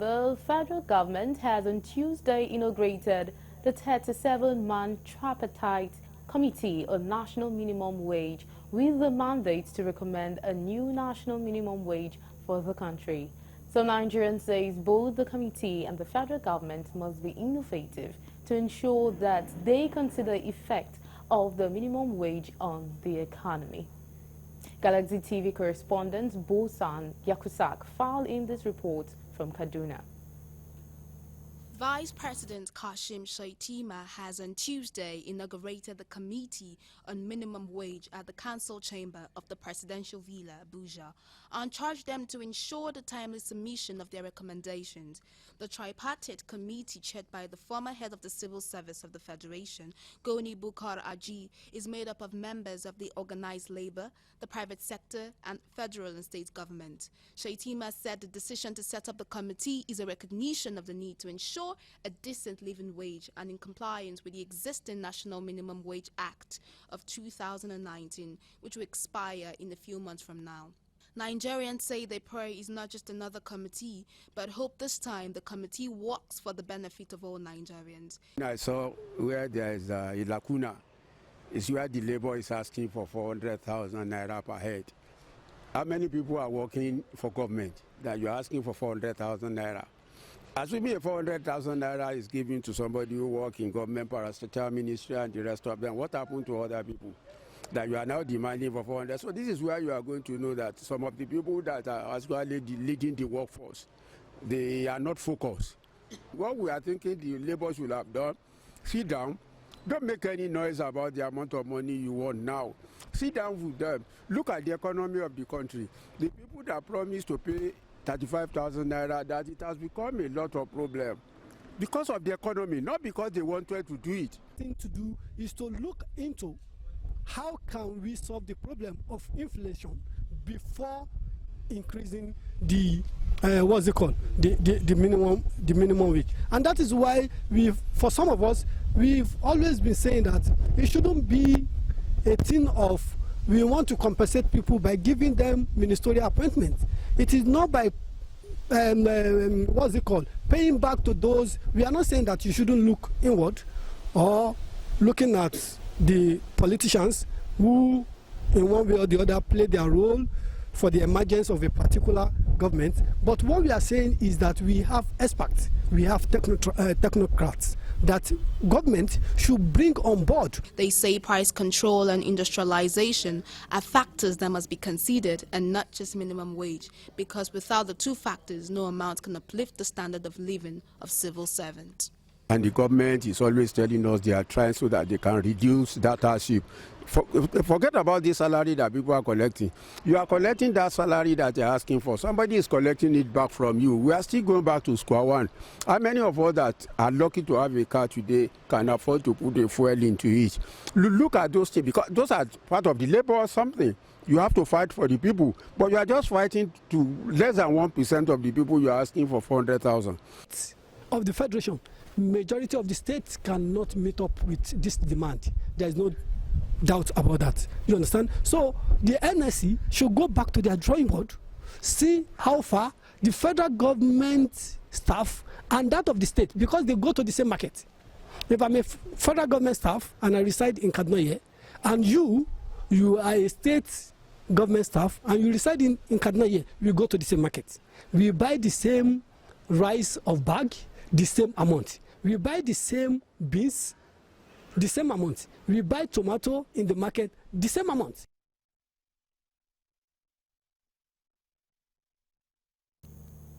The federal government has on Tuesday inaugurated the 37-man tripartite Committee on National Minimum Wage with the mandate to recommend a new national minimum wage for the country. So Nigerians says both the committee and the federal government must be innovative to ensure that they consider the effect of the minimum wage on the economy. Galaxy TV correspondent Bosan Yakusak filed in this report from Kaduna. Vice President Kashim Shettima has on Tuesday inaugurated the Committee on Minimum Wage at the Council Chamber of the Presidential Villa, Abuja, and charged them to ensure the timely submission of their recommendations. The tripartite committee, chaired by the former head of the Civil Service of the Federation, Goni Bukar Aji, is made up of members of the organized labor, the private sector, and federal and state government. Shettima said the decision to set up the committee is a recognition of the need to ensure a decent living wage and in compliance with the existing National Minimum Wage Act of 2019, which will expire in a few months from now. Nigerians say they pray is not just another committee, but hope this time the committee works for the benefit of all Nigerians. I saw where there is a lacuna is where the labor is asking for 400,000 naira per head. How many people are working for government that you're asking for 400,000 naira? Assuming 400,000 naira is given to somebody who works in government, parastatal ministry and the rest of them, what happened to other people that you are now demanding for 400? So this is where you are going to know that some of the people that are actually leading the workforce, they are not focused. What we are thinking the labor should have done, sit down, don't make any noise about the amount of money you want now. Sit down with them, look at the economy of the country. The people that promised to pay 35,000 naira, that it has become a lot of problem because of the economy, not because they wanted to do it. The thing to do is to look into how can we solve the problem of inflation before increasing the the minimum wage. And that is why for some of us, we've always been saying that it shouldn't be a thing of we want to compensate people by giving them ministerial appointments. It is not by paying back to those. We are not saying that you shouldn't look inward or looking at the politicians who in one way or the other play their role for the emergence of a particular government. But what we are saying is that we have experts, we have technocrats that government should bring on board. They say price control and industrialization are factors that must be considered and not just minimum wage, because without the two factors, no amount can uplift the standard of living of civil servants. And the government is always telling us they are trying so that they can reduce that hardship. Forget about the salary that people are collecting. You are collecting that salary that you're asking for. Somebody is collecting it back from you. We are still going back to square one. How many of us that are lucky to have a car today can afford to put a fuel into it? Look at those things, because those are part of the labor or something. You have to fight for the people, but you are just fighting to less than 1% of the people you are asking for 400,000. Of the Federation, majority of the states cannot meet up with this demand. There is no doubt about that. You understand? So the NSC should go back to their drawing board, see how far the federal government staff and that of the state, because they go to the same market. If I'm a federal government staff and I reside in Kaduna here, and you are a state government staff and you reside in Kaduna here, we go to the same market. We buy the same rice of bag, the same amount. We buy the same beans, the same amount. We buy tomato in the market, the same amount.